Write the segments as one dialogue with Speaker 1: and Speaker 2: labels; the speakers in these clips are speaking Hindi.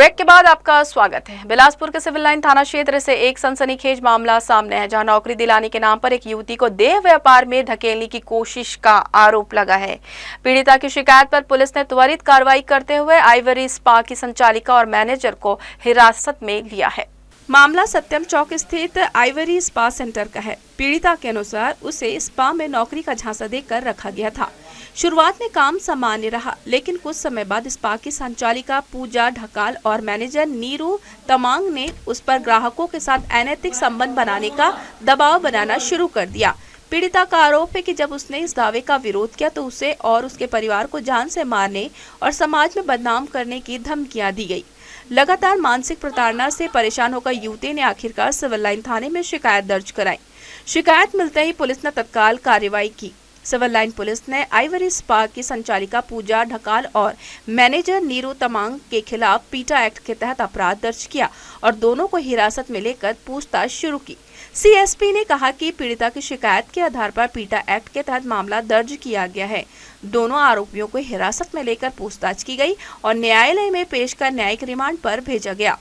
Speaker 1: ब्रेक के बाद आपका स्वागत है। बिलासपुर के सिविल लाइन थाना क्षेत्र से एक सनसनीखेज मामला सामने है, जहां नौकरी दिलाने के नाम पर एक युवती को देह व्यापार में ढकेलने की कोशिश का आरोप लगा है। पीड़िता की शिकायत पर पुलिस ने त्वरित कार्रवाई करते हुए आइवरी स्पा की संचालिका और मैनेजर को हिरासत में लिया है। मामला सत्यम चौक स्थित आइवरी स्पा सेंटर का है। पीड़िता के अनुसार उसे स्पा में नौकरी का झांसा देकर रखा गया था। शुरुआत में काम सामान्य रहा, लेकिन कुछ समय बाद स्पा की संचालिका पूजा ढकाल और मैनेजर नीरू तमांग ने उस पर ग्राहकों के साथ अनैतिक संबंध बनाने का दबाव बनाना शुरू कर दिया। पीड़िता का आरोप है कि जब उसने इस दावे का विरोध किया तो उसे और उसके परिवार को जान से मारने और समाज में बदनाम करने की धमकियां दी गई। लगातार मानसिक प्रताड़ना से परेशान होकर युवती ने आखिरकार सिविल लाइन थाने में शिकायत दर्ज कराई। शिकायत मिलते ही पुलिस ने तत्काल कार्रवाई की। सिविल लाइन पुलिस ने आइवरी स्पा की संचालिका पूजा ढकाल और मैनेजर नीरू तमांग के खिलाफ पीटा एक्ट के तहत अपराध दर्ज किया और दोनों को हिरासत में लेकर पूछताछ शुरू की। सीएसपी ने कहा कि पीड़िता की शिकायत के आधार पर पीटा एक्ट के तहत मामला दर्ज किया गया है। दोनों आरोपियों को हिरासत में लेकर पूछताछ की गई और न्यायालय में पेश कर न्यायिक रिमांड पर भेजा गया।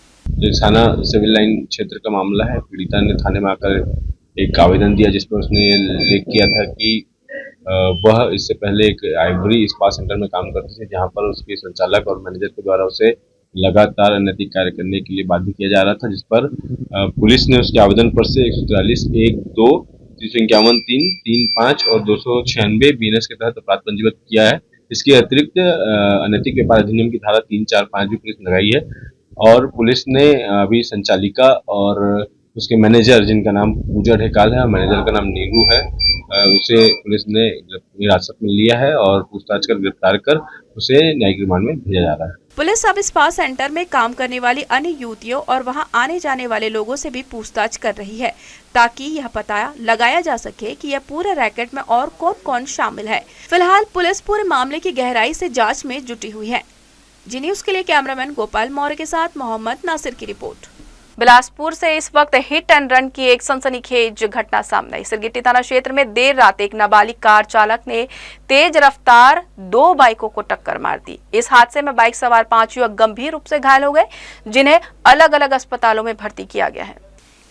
Speaker 2: थाना सिविल लाइन क्षेत्र का मामला है। पीड़िता ने थाने में आकर एक आवेदन दिया, जिसमें उसने उल्लेख किया था कि वह इससे पहले एक आइवरी स्पा सेंटर में काम करती थी, जहां पर उसके संचालक और मैनेजर के द्वारा उसे लगातार अनैतिक कार्य करने के लिए बाध्य किया जा रहा था, जिस पर पुलिस ने उसके आवेदन पर से 143, 1, 2, 351, 3, 3, 5 और 296 बीएनएस के तहत अपराध पंजीबद्ध किया है। इसके अतिरिक्त अनैतिक व्यापार अधिनियम की धारा 3, 4, 5 भी पुलिस ने लगाई है और पुलिस ने अभी संचालिका और उसके मैनेजर, जिनका नाम पूजा ढकाल है और मैनेजर का नाम नीरू है, उसे पुलिस ने हिरासत में लिया है और पूछताछ कर गिरफ्तार कर उसे न्यायिक रिमांड में भेजा जा रहा है।
Speaker 1: पुलिस अब स्पा सेंटर में काम करने वाली अन्य युवतियों और वहां आने जाने वाले लोगों से भी पूछताछ कर रही है, ताकि यह पता लगाया जा सके कि यह पूरे रैकेट में और कौन कौन शामिल है। फिलहाल पुलिस पूरे मामले की गहराई से जाँच में जुटी हुई है। जी न्यूज़ के लिए कैमरामैन गोपाल मौर्य के साथ मोहम्मद नासिर की रिपोर्ट। बिलासपुर से इस वक्त हिट एंड रन की एक सनसनीखेज घटना सामने आई। सिरगिट्टी थाना क्षेत्र में देर रात एक नाबालिग कार चालक ने तेज रफ्तार 2 बाइकों को टक्कर मार दी। इस हादसे में बाइक सवार 5 युवक गंभीर रूप से घायल हो गए, जिन्हें अलग अलग अस्पतालों में भर्ती किया गया है।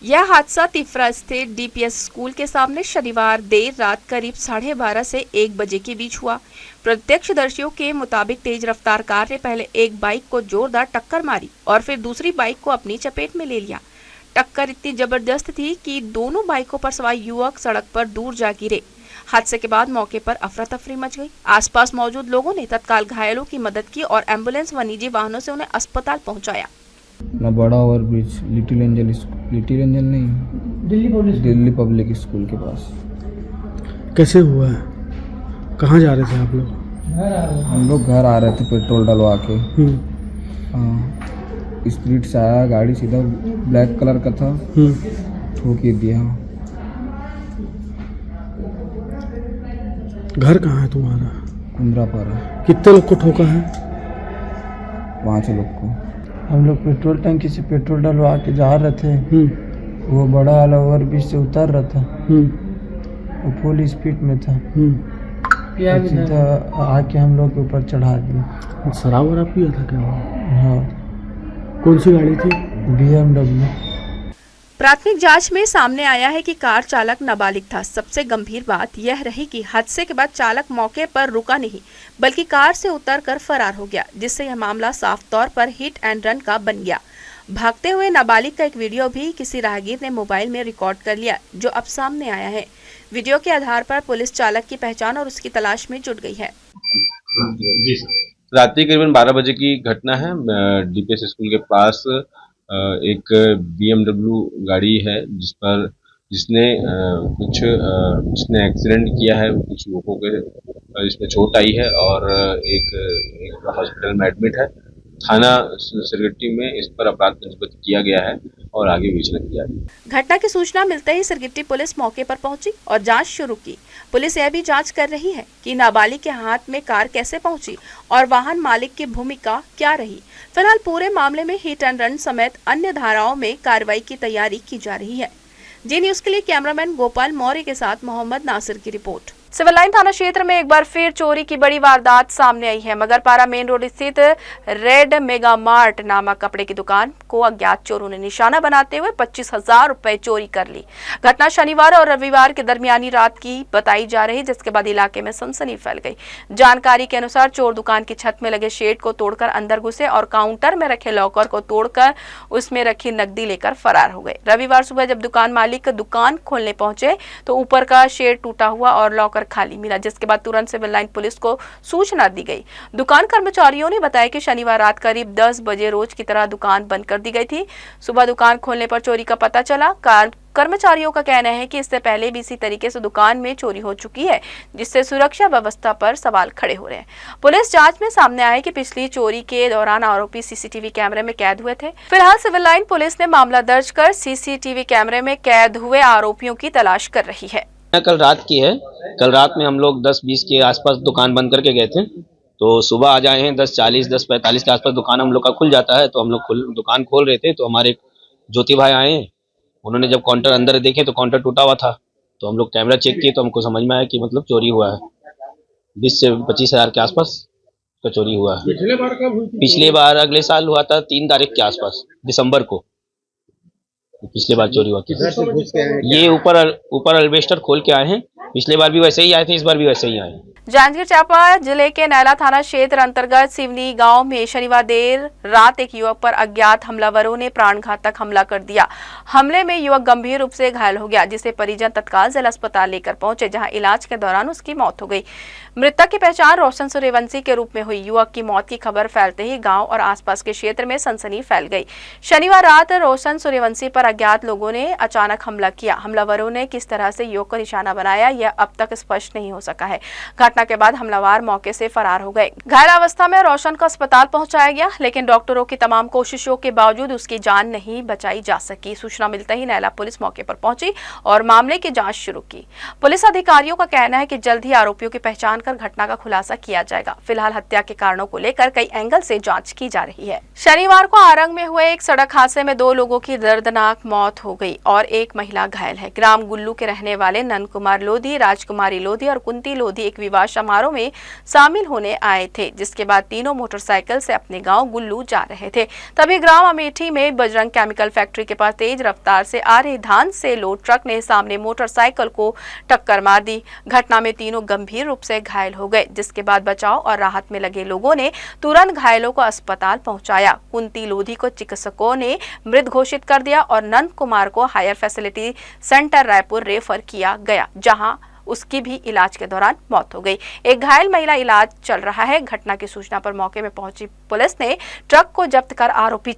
Speaker 1: यह हादसा तिफरा स्थित डीपीएस स्कूल के सामने शनिवार देर रात करीब 12:30 से 1 बजे के बीच हुआ। प्रत्यक्षदर्शियों के मुताबिक तेज रफ्तार कार ने पहले एक बाइक को जोरदार टक्कर मारी और फिर दूसरी बाइक को अपनी चपेट में ले लिया। टक्कर इतनी जबरदस्त थी कि दोनों बाइकों पर सवार युवक सड़क पर दूर जा गिरे। हादसे के बाद मौके पर अफरा तफरी मच गई। आसपास मौजूद लोगों ने तत्काल घायलों की मदद की और एम्बुलेंस व निजी वाहनों से उन्हें अस्पताल पहुँचाया।
Speaker 3: ना बड़ा ओवरब्रिज लिटिल एंजल नहीं, दिल्ली पब्लिक स्कूल के पास।
Speaker 4: कैसे हुआ है? कहाँ जा रहे थे आप लोग?
Speaker 3: हम लोग घर आ रहे थे पेट्रोल डलवा के। स्पीड से आया गाड़ी, सीधा ब्लैक कलर का था, ठोक दिया।
Speaker 4: घर कहाँ है तुम्हारा?
Speaker 3: कुंद्रापारा।
Speaker 4: कितने लोग को ठोका है?
Speaker 3: 5 लोग को।
Speaker 5: हम लोग पेट्रोल टंकी से पेट्रोल डलवा के जा रहे थे। वो बड़ा वाला ओवरब्रिज से उतर रहा था, वो फुल स्पीड में था। सीधा आके हम लोग के ऊपर चढ़ा दिया।
Speaker 4: शराब वराब पिया था क्या?
Speaker 5: हाँ।
Speaker 4: कौन सी गाड़ी थी?
Speaker 5: BMW।
Speaker 1: प्राथमिक जांच में सामने आया है कि कार चालक नाबालिग था। सबसे गंभीर बात यह रही कि हादसे के बाद चालक मौके पर रुका नहीं, बल्कि कार से उतरकर फरार हो गया, जिससे यह मामला साफ तौर पर हिट एंड रन का बन गया। भागते हुए नाबालिग का एक वीडियो भी किसी राहगीर ने मोबाइल में रिकॉर्ड कर लिया, जो अब सामने आया है। वीडियो के आधार पर पुलिस चालक की पहचान और उसकी तलाश में जुट गई है।
Speaker 2: रात्रि करीबन 12 बजे की घटना है। डीपीएस स्कूल के पास एक BMW गाड़ी है, जिसने एक्सीडेंट किया है। कुछ लोगों के इसमें चोट आई है और एक हॉस्पिटल में एडमिट है। थाना सिरगिट्टी में इस पर अपराध पंजीबद्ध किया गया है और आगे विवेचना की जाएगी।
Speaker 1: घटना की सूचना मिलते ही सिरगिट्टी पुलिस मौके पर पहुंची और जांच शुरू की। पुलिस यह भी जांच कर रही है कि नाबालिग के हाथ में कार कैसे पहुंची और वाहन मालिक की भूमिका क्या रही। फिलहाल पूरे मामले में हिट एंड रन समेत अन्य धाराओं में कार्रवाई की तैयारी की जा रही है। जी न्यूज़ के लिए कैमरामैन गोपाल मौर्य के साथ मोहम्मद नासिर की रिपोर्ट। सिविल लाइन थाना क्षेत्र में एक बार फिर चोरी की बड़ी वारदात सामने आई है। मगरपारा मेन रोड स्थित रेड मेगा मार्ट नामक कपड़े की दुकान को अज्ञात चोरों ने निशाना बनाते हुए 25,000 रुपए चोरी कर ली। घटना शनिवार और रविवार के दरमियानी रात की बताई जा रही, जिसके बाद इलाके में सनसनी फैल गई। जानकारी के अनुसार चोर दुकान की छत में लगे शेड को तोड़कर अंदर घुसे और काउंटर में रखे लॉकर को तोड़कर उसमें रखी नकदी लेकर फरार हो गए। रविवार सुबह जब दुकान मालिक दुकान खोलने पहुंचे तो ऊपर का शेड टूटा हुआ और लॉकर खाली मिला, जिसके बाद तुरंत सिविल लाइन पुलिस को सूचना दी गई। दुकान कर्मचारियों ने बताया कि शनिवार रात करीब 10 बजे रोज की तरह दुकान बंद कर दी गई थी। सुबह दुकान खोलने पर चोरी का पता चला। कर्मचारियों का कहना है कि इससे पहले भी इसी तरीके से दुकान में चोरी हो चुकी है, जिससे सुरक्षा व्यवस्था पर सवाल खड़े हो रहे हैं। पुलिस जांच में सामने आया कि पिछली चोरी के दौरान आरोपी सीसीटीवी कैमरे में कैद हुए थे। फिलहाल सिविल लाइन पुलिस ने मामला दर्ज कर सीसीटीवी कैमरे में कैद हुए आरोपियों की तलाश कर रही है।
Speaker 6: कल रात की है। कल रात में हम लोग 10-20 के आसपास दुकान बंद करके गए थे, तो सुबह आ जाए हैं 10:40 10:45 के आसपास दुकान हम लोग का खुल जाता है। तो हम लोग दुकान खोल रहे थे तो हमारे ज्योति भाई आए। उन्होंने जब काउंटर अंदर देखे तो काउंटर टूटा हुआ था, तो हम लोग कैमरा चेक किए तो हमको समझ में आया कि मतलब चोरी हुआ है। 20 से 25 हज़ार के आसपास का चोरी हुआ है। पिछले बार कब हुई थी? पिछले बार अगले साल हुआ था 3 तारीख के आसपास, दिसंबर को पिछले बार चोरी हुआ था। ये ऊपर अल्बेस्टर खोल के आए हैं। पिछले बार भी वैसे ही आए थे, इस बार भी वैसे ही आए हैं।
Speaker 1: जांजगीर चांपा जिले के नैला थाना क्षेत्र अंतर्गत सिवनी गांव में शनिवार देर रात एक युवक पर अज्ञात हमलावरों ने प्राणघातक हमला कर दिया। हमले में युवक गंभीर रूप से घायल हो गया, जिसे परिजन तत्काल जिला अस्पताल लेकर पहुंचे, जहां इलाज के दौरान उसकी मौत हो गई। मृतक की पहचान रोशन सूर्यवंशी के रूप में हुई। युवक की मौत की खबर फैलते ही गांव और आसपास के क्षेत्र में सनसनी फैल गई। शनिवार रात रोशन सूर्यवंशी पर अज्ञात लोगों ने अचानक हमला किया। हमलावरों ने किस तरह से युवक को निशाना बनाया, यह अब तक स्पष्ट नहीं हो सका है। घटना के बाद हमलावर मौके से फरार हो गए। घायल अवस्था में रोशन को अस्पताल पहुंचाया गया, लेकिन डॉक्टरों की तमाम कोशिशों के बावजूद उसकी जान नहीं बचाई जा सकी। सूचना मिलते ही नैला पुलिस मौके पर पहुंची और मामले की जांच शुरू की। पुलिस अधिकारियों का कहना है कि जल्द ही आरोपियों की पहचान कर घटना का खुलासा किया जाएगा। फिलहाल हत्या के कारणों को लेकर कई एंगल से जांच की जा रही है। शनिवार को आरंग में हुए एक सड़क हादसे में 2 लोगों की दर्दनाक मौत हो गई और एक महिला घायल है। ग्राम गुल्लू के रहने वाले नंद कुमार लोधी, राजकुमारी लोधी और कुंती लोधी एक विवाह समारोह में शामिल होने आए थे, जिसके बाद तीनों मोटरसाइकिल से अपने गांव गुल्लू जा रहे थे। तभी ग्राम अमेठी में बजरंग केमिकल फैक्ट्री के पास तेज रफ्तार से आ रहे धान से लोड ट्रक ने सामने मोटरसाइकिल को टक्कर मार दी। घटना में तीनों गंभीर रूप से घायल हो गए, जिसके बाद बचाव और राहत में लगे लोगों ने तुरंत घायलों को अस्पताल पहुंचाया। कुंती लोधी को चिकित्सकों ने मृत घोषित कर दिया और नंद कुमार को higher facility centre Raipur refer किया गया, जहां उसकी भी इलाज के दौरान मौत हो गई। एक घायल महिला इलाज चल रहा है। घटना की सूचना पर मौके में पहुंची पुलिस ने ट्रक को जब्त कर आरोपी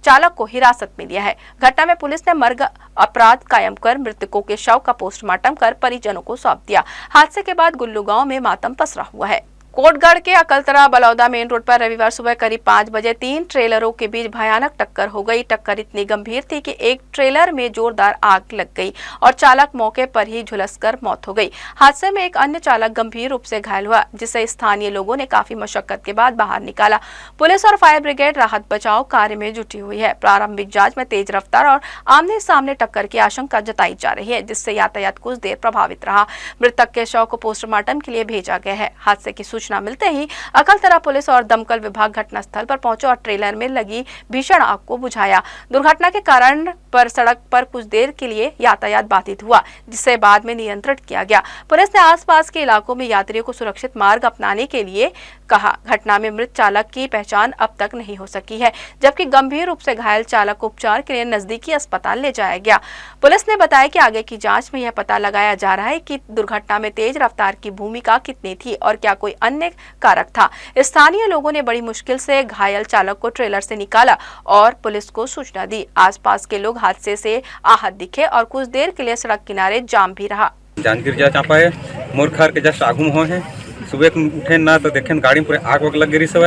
Speaker 1: चालक को हिरासत में लिया है। घटना में पुलिस ने मर्ग अपराध कायम कर मृतकों के शव का पोस्टमार्टम कर परिजनों को सौंप दिया। हादसे के बाद गुल्लू गांव में मातम पसरा हुआ है। कोटगढ़ के अकलतरा बलौदा मेन रोड पर रविवार सुबह करीब 5 बजे 3 ट्रेलरों के बीच भयानक टक्कर हो गई। टक्कर इतनी गंभीर थी कि एक ट्रेलर में जोरदार आग लग गई और चालक मौके पर ही झुलसकर मौत हो गई। हादसे में एक अन्य चालक गंभीर रूप से घायल हुआ, जिसे स्थानीय लोगों ने काफी मशक्कत के बाद बाहर निकाला। पुलिस और फायर ब्रिगेड राहत बचाव कार्य में जुटी हुई है। प्रारंभिक जांच में तेज रफ्तार और आमने सामने टक्कर की आशंका जताई जा रही है, जिससे यातायात कुछ देर प्रभावित रहा। मृतक के शव को पोस्टमार्टम के लिए भेजा गया है। हादसे की सूचना मिलते ही अकलतरा पुलिस और दमकल विभाग घटनास्थल पर पहुंचे और ट्रेलर में लगी भीषण आग को बुझाया। दुर्घटना के कारण पर सड़क पर कुछ देर के लिए यातायात बाधित हुआ, जिसे बाद में नियंत्रित किया गया। पुलिस ने आसपास के इलाकों में यात्रियों को सुरक्षित मार्ग अपनाने के लिए कहा। घटना में मृत चालक की पहचान अब तक नहीं हो सकी है, जबकि गंभीर रूप से घायल चालक को उपचार के लिए नजदीकी अस्पताल ले जाया गया। पुलिस ने बताया कि आगे की जांच में यह पता लगाया जा रहा है कि दुर्घटना में तेज रफ्तार की भूमिका कितनी थी और क्या कोई अन्य कारक था। स्थानीय लोगों ने बड़ी मुश्किल से घायल चालक को ट्रेलर से निकाला और पुलिस को सूचना दी। आसपास के लोग हादसे से आहत दिखे और कुछ देर के लिए सड़क किनारे जाम भी रहा।
Speaker 7: जांजगीर चांपा है मोर घर के जस्ट आगू में है। सुबह उठे ना तो देखे गाड़ी पूरे आग वग लग गई सब।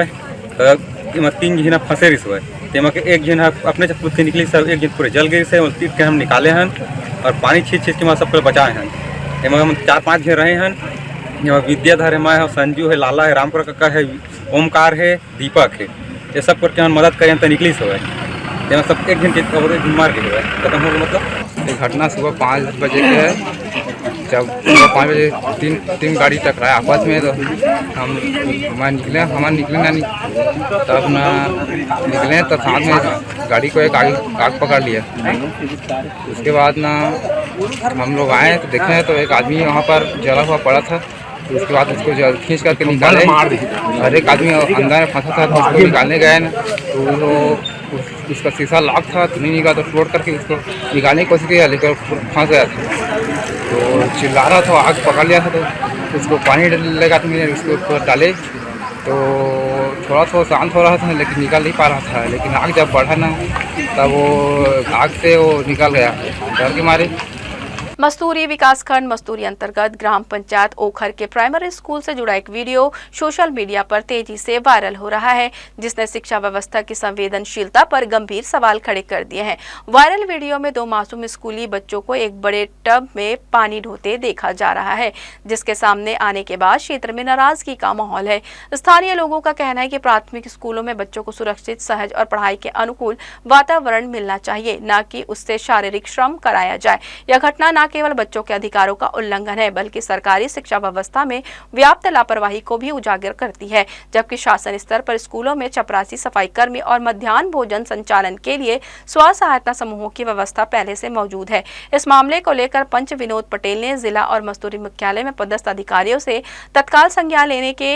Speaker 7: तो 3 जन फंसे रही सब। तेमा के एक जन अपने छत से निकली सब, एक जन पूरे जल गई से के हम निकाले हैं और पानी छींच के सब बचाए हैं। तेमा हम 4-5 जन रहे हैं। यहाँ विद्याधर है, मैं है, संजू है, लाला है, रामपुर काका है, ओमकार है, दीपक है। ये सब करके हम मदद करें तो निकली सब है। सब एक जन मार गए खत्म हो गया। मतलब
Speaker 8: घटना सुबह 5 बजे के है। जब सुबह 5 बजे तीन गाड़ी टकराया आपस में, तो हम निकले तब ना निकले तब साथ में गाड़ी को एक आग पकड़ लिया। उसके बाद ना हम लोग आए तो देखे तो एक आदमी वहाँ पर जला हुआ पड़ा था। तो उसके बाद उसको खींच करके निकाले और एक आदमी अंदर में फंसा था, तो उसको निकालने गए ना तो उसका शीशा लॉक था तो नहीं निकाला, तो तोड़ करके उसको निकालने की कोशिश किया लेकिन फंस गया था। तो चिल्ला रहा था, आग पकड़ लिया था, तो उसको पानी लगा तो मैंने उसके ऊपर डाले तो थोड़ा शांत हो रहा था लेकिन निकल नहीं पा रहा था। लेकिन आग जब बढ़ा ना तब वो आग से वो निकल गया डर के मारे।
Speaker 1: मस्तूरी विकासखंड मस्तूरी अंतर्गत ग्राम पंचायत ओखर के प्राइमरी स्कूल से जुड़ा एक वीडियो सोशल मीडिया पर तेजी से वायरल हो रहा है, जिसने शिक्षा व्यवस्था की संवेदनशीलता पर गंभीर सवाल खड़े कर दिए हैं। वायरल वीडियो में 2 मासूम स्कूली बच्चों को एक बड़े टब में पानी ढोते देखा जा रहा है, जिसके सामने आने के बाद क्षेत्र में नाराजगी का माहौल है। स्थानीय लोगों का कहना है कि प्राथमिक स्कूलों में बच्चों को सुरक्षित, सहज और पढ़ाई के अनुकूल वातावरण मिलना चाहिए, न कि उससे शारीरिक श्रम कराया जाए। यह घटना न केवल बच्चों के अधिकारों का उल्लंघन है, बल्कि सरकारी शिक्षा व्यवस्था में व्याप्त लापरवाही को भी उजागर करती है। जबकि शासन स्तर पर स्कूलों में चपरासी, सफाई कर्मी और मध्याह्न भोजन संचालन के लिए स्व सहायता समूहों की व्यवस्था पहले से मौजूद है। इस मामले को लेकर पंच विनोद पटेल ने जिला और मस्तूरी मुख्यालय में पदस्थ अधिकारियों से तत्काल संज्ञान लेने के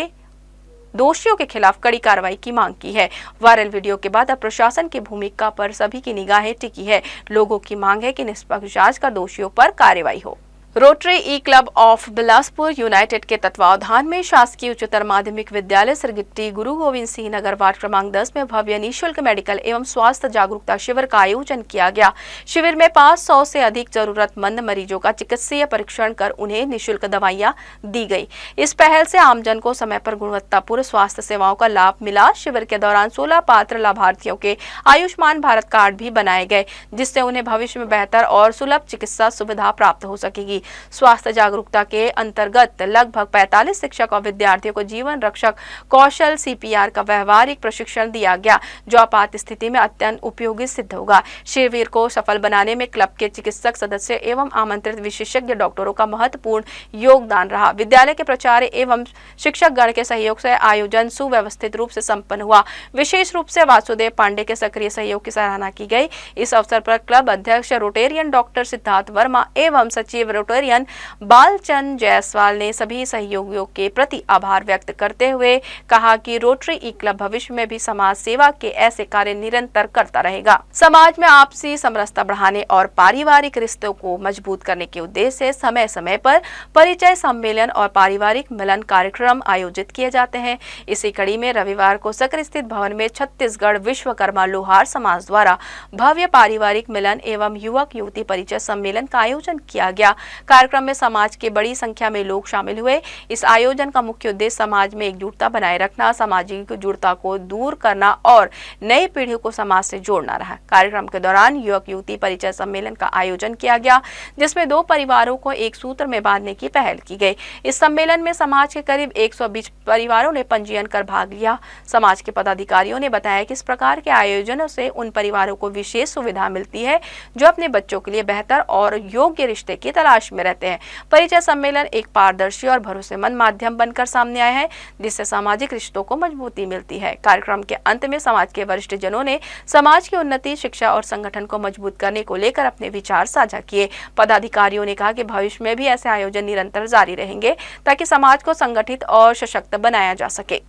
Speaker 1: दोषियों के खिलाफ कड़ी कार्रवाई की मांग की है। वायरल वीडियो के बाद अब प्रशासन की भूमिका पर सभी की निगाहें टिकी है। लोगों की मांग है कि निष्पक्ष जांच कर दोषियों पर कार्रवाई हो। Rotary E club of Bilaspur United के तत्वावधान में शासकीय उच्चतर माध्यमिक विद्यालय सिरगिट्टी गुरु गोविंद सिंह नगर वार्ड क्रमांक 10 में भव्य निःशुल्क मेडिकल एवं स्वास्थ्य जागरूकता शिविर का आयोजन किया गया। शिविर में 500 से अधिक जरूरतमंद मरीजों का चिकित्सीय परीक्षण कर उन्हें निःशुल्क दवाइयां दी गई। इस पहल से आमजन को समय पर गुणवत्तापूर्ण स्वास्थ्य सेवाओं का लाभ मिला। शिविर के दौरान 16 पात्र लाभार्थियों के आयुष्मान भारत कार्ड भी बनाए गए, जिससे उन्हें भविष्य में बेहतर और सुलभ चिकित्सा सुविधा प्राप्त हो सकेगी। स्वास्थ्य जागरूकता के अंतर्गत लगभग 45 शिक्षक और विद्यार्थियों को जीवन रक्षक कौशल CPR का व्यवहारिक प्रशिक्षण दिया गया, जो आपात स्थिति में अत्यंत उपयोगी सिद्ध होगा। शिविर को सफल बनाने में क्लब के चिकित्सक सदस्य एवं आमंत्रित विशेषज्ञ डॉक्टरों का महत्वपूर्ण योगदान रहा। विद्यालय के प्राचार्य एवं शिक्षक गण के सहयोग से आयोजन सुव्यवस्थित रूप से संपन्न हुआ। विशेष रूप से वासुदेव पांडे के सक्रिय सहयोग की सराहना की गई। इस अवसर पर क्लब अध्यक्ष रोटेरियन डॉक्टर सिद्धार्थ वर्मा एवं सचिव रोटेरियन बालचंद जायसवाल ने सभी सहयोगियों के प्रति आभार व्यक्त करते हुए कहा कि रोटरी ई क्लब भविष्य में भी समाज सेवा के ऐसे कार्य निरंतर करता रहेगा। समाज में आपसी समरसता बढ़ाने और पारिवारिक रिश्तों को मजबूत करने के उद्देश्य से समय समय पर परिचय सम्मेलन और पारिवारिक मिलन कार्यक्रम आयोजित किए जाते हैं। इसी कड़ी में रविवार को सकरी स्थित भवन में छत्तीसगढ़ विश्वकर्मा लोहार समाज द्वारा भव्य पारिवारिक मिलन एवं युवक युवती परिचय सम्मेलन का आयोजन किया गया। कार्यक्रम में समाज के बड़ी संख्या में लोग शामिल हुए। इस आयोजन का मुख्य उद्देश्य समाज में एकजुटता बनाए रखना, सामाजिक जुड़ता को दूर करना और नई पीढ़ी को समाज से जोड़ना रहा। कार्यक्रम के दौरान युवक युवती परिचय सम्मेलन का आयोजन किया गया, जिसमें 2 परिवारों को एक सूत्र में बांधने की पहल की गई। इस सम्मेलन में समाज के करीब 120 परिवारों ने पंजीयन कर भाग लिया। समाज के पदाधिकारियों ने बताया कि इस प्रकार के आयोजनों से उन परिवारों को विशेष सुविधा मिलती है जो अपने बच्चों के लिए बेहतर और योग्य रिश्ते की तलाश में रहते हैं। परिचय सम्मेलन एक पारदर्शी और भरोसेमंद माध्यम बनकर सामने आया है, जिससे सामाजिक रिश्तों को मजबूती मिलती है। कार्यक्रम के अंत में समाज के वरिष्ठ जनों ने समाज की उन्नति, शिक्षा और संगठन को मजबूत करने को लेकर अपने विचार साझा किए। पदाधिकारियों ने कहा कि भविष्य में भी ऐसे आयोजन निरंतर जारी रहेंगे ताकि समाज को संगठित और सशक्त बनाया जा सके।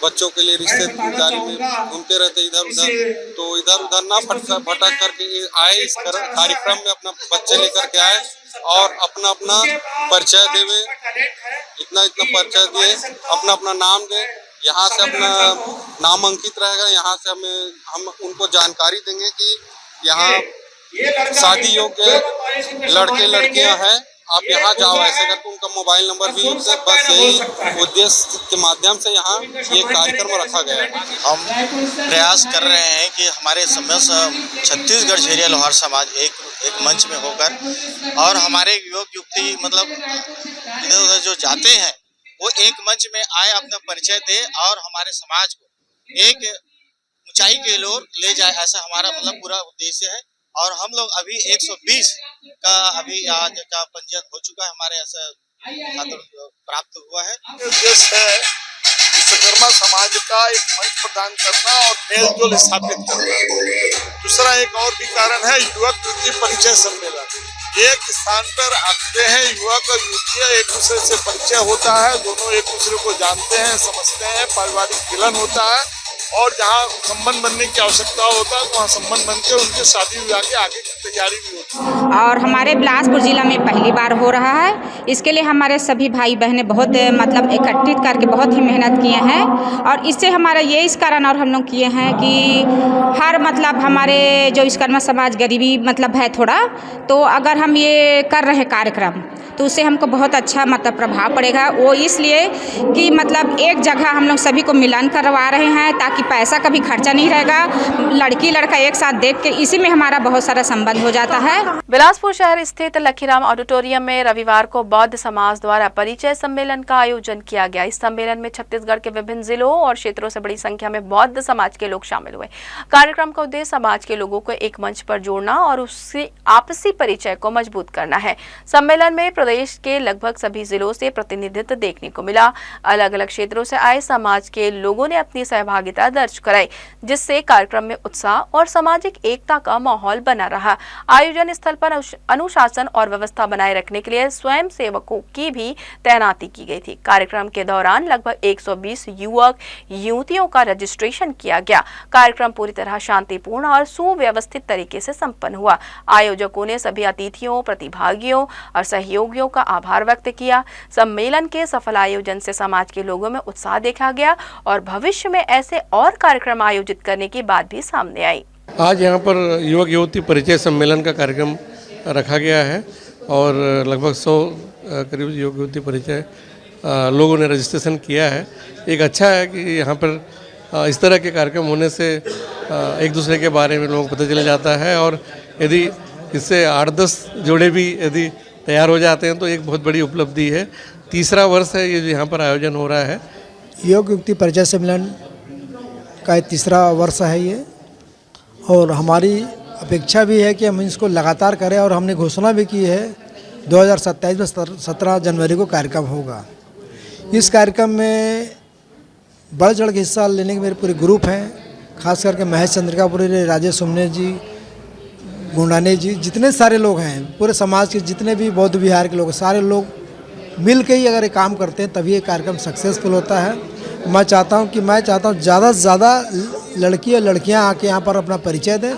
Speaker 9: बच्चों के लिए रिश्तेदारी में घूमते रहते इधर उधर, तो इधर उधर ना भटक करके आए, इस कार्यक्रम में अपना बच्चे लेकर के आए और अपना अपना परिचय देवे, इतना परिचय दिए, अपना अपना नाम दे। यहाँ से अपना नाम अंकित रहेगा। यहाँ से हम उनको जानकारी देंगे कि यहाँ शादी योग्य लड़के लड़कियाँ हैं आप यहाँ जाओ ऐसे करके उनका मोबाइल नंबर भी लिखते हैं। बस यही उद्देश्य के माध्यम से यहाँ ये कार्यक्रम रखा गया है।
Speaker 10: हम प्रयास कर रहे हैं कि हमारे छत्तीसगढ़ झेरिया लोहार समाज एक मंच में होकर और हमारे युवक युवती मतलब इधर उधर जो जाते हैं वो एक मंच में आए, अपना परिचय दे और हमारे समाज को एक ऊंचाई की ओर ले जाए, ऐसा हमारा मतलब पूरा उद्देश्य है। और हम लोग अभी 120 का अभी आज का पंजीयन हो चुका है, हमारे ऐसा छात्र प्राप्त हुआ है।
Speaker 11: उद्देश्य है विश्वकर्मा समाज का एक मंच प्रदान करना और मेल जोल स्थापित करना। दूसरा एक और भी कारण है युवक युवती परिचय सम्मेलन। एक स्थान पर आते हैं युवक और युवतियाँ, एक दूसरे से परिचय होता है, दोनों एक दूसरे को जानते हैं, समझते हैं, पारिवारिक मिलन होता है और जहाँ संबंध बनने की आवश्यकता होता है तो वहाँ संबंध बनते हैं, उनके शादी विवाह के आगे की तैयारी भी होती है।
Speaker 12: और हमारे बिलासपुर जिला में पहली बार हो रहा है। इसके लिए हमारे सभी भाई बहनें बहुत मतलब एकत्रित करके बहुत ही मेहनत किए हैं और इससे हमारा ये इस कारण और हम लोग किए हैं कि हर मतलब हमारे जो विश्वकर्मा समाज गरीबी मतलब है थोड़ा, तो अगर हम ये कर रहे कार्यक्रम तो उससे हमको बहुत अच्छा मतलब प्रभाव पड़ेगा। वो इसलिए कि मतलब एक जगह हम लोग सभी को मिलन करवा रहे हैं ताकि पैसा कभी खर्चा नहीं रहेगा, लड़की लड़का एक साथ देख के इसी में हमारा बहुत सारा संबंध हो जाता है।
Speaker 1: बिलासपुर शहर स्थित लखीराम ऑडिटोरियम में रविवार को बौद्ध समाज द्वारा परिचय सम्मेलन का आयोजन किया गया। इस सम्मेलन में छत्तीसगढ़ के विभिन्न जिलों और क्षेत्रों से बड़ी संख्या में बौद्ध समाज के लोग शामिल हुए। कार्यक्रम का उद्देश्य समाज के लोगों को एक मंच पर जोड़ना और उससे आपसी परिचय को मजबूत करना है। सम्मेलन में प्रदेश के लगभग सभी जिलों से प्रतिनिधित्व देखने को मिला। अलग अलग क्षेत्रों से आए समाज के लोगों ने अपनी सहभागिता दर्ज कराई, जिससे कार्यक्रम में उत्साह और सामाजिक एकता का माहौल बना रहा। आयोजन स्थल पर अनुशासन और व्यवस्था बनाए रखने के लिए स्वयं सेवकों की भी तैनाती की गई थी। कार्यक्रम के दौरान लगभग 120 युवक युवतियों का रजिस्ट्रेशन किया गया। कार्यक्रम पूरी तरह शांतिपूर्ण और सुव्यवस्थित तरीके से संपन्न हुआ। आयोजकों ने सभी अतिथियों, प्रतिभागियों और सहयोगियों का आभार व्यक्त किया। सम्मेलन के सफल आयोजन से समाज के लोगों में उत्साह देखा गया और भविष्य में ऐसे और कार्यक्रम आयोजित करने की बात भी सामने आई।
Speaker 13: आज यहाँ पर युवक युवती परिचय सम्मेलन का कार्यक्रम रखा गया है और लगभग 100 करीब युवक युवती परिचय लोगों ने रजिस्ट्रेशन किया है। एक अच्छा है कि यहाँ पर इस तरह के कार्यक्रम होने से एक दूसरे के बारे में लोगों को पता चल जाता है और यदि इससे 8-10 जोड़े भी यदि तैयार हो जाते हैं तो एक बहुत बड़ी उपलब्धि है। तीसरा वर्ष है ये जो यहाँ पर आयोजन हो रहा है।
Speaker 4: युवक युवती परिचय सम्मेलन का तीसरा वर्ष है ये और हमारी अपेक्षा भी है कि हम इसको लगातार करें और हमने घोषणा भी की है 2027 में 17 जनवरी को कार्यक्रम होगा। इस कार्यक्रम में बढ़ चढ़ के हिस्सा लेने के मेरे पूरे ग्रुप हैं, खास करके महेश चंद्रिकापुरी, राजेश सुमने जी, गुंडाने जी, जितने सारे लोग हैं पूरे समाज के जितने भी बौद्ध विहार के लोग, सारे लोग मिल के ही अगर ये काम करते हैं तभी ये कार्यक्रम सक्सेसफुल होता है। मैं चाहता हूँ ज़्यादा से ज़्यादा लड़की और लड़कियाँ आके यहाँ पर अपना परिचय दें।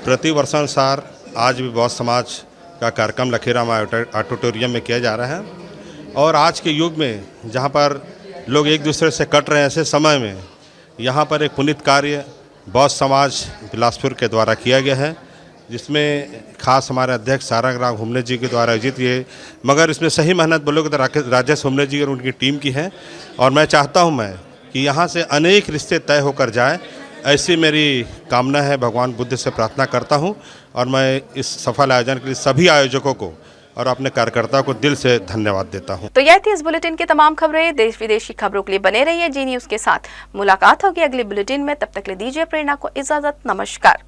Speaker 14: प्रति वर्षानुसार आज भी बौद्ध समाज का कार्यक्रम लखीराम ऑडिटोरियम में किया जा रहा है और आज के युग में जहाँ पर लोग एक दूसरे से कट रहे हैं ऐसे समय में यहाँ पर एक पुनीत कार्य बौद्ध समाज बिलासपुर के द्वारा किया गया है, जिसमें खास हमारे अध्यक्ष सारंगराव हुमने जी के द्वारा आयोजित ये, मगर इसमें सही मेहनत बोलोगे तो राजेश हुमने जी और उनकी टीम की है और मैं चाहता हूँ कि यहाँ से अनेक रिश्ते तय होकर जाए, ऐसी मेरी कामना है। भगवान बुद्ध से प्रार्थना करता हूँ और मैं इस सफल आयोजन के लिए सभी आयोजकों को और अपने कार्यकर्ताओं को दिल से धन्यवाद देता हूँ।
Speaker 1: तो यह थी इस बुलेटिन की तमाम खबरें। देश विदेश की खबरों के लिए बने रहिए जी न्यूज़ के साथ। मुलाकात होगी अगले बुलेटिन में, तब तक ले दीजिए प्रेरणा को इजाजत। नमस्कार।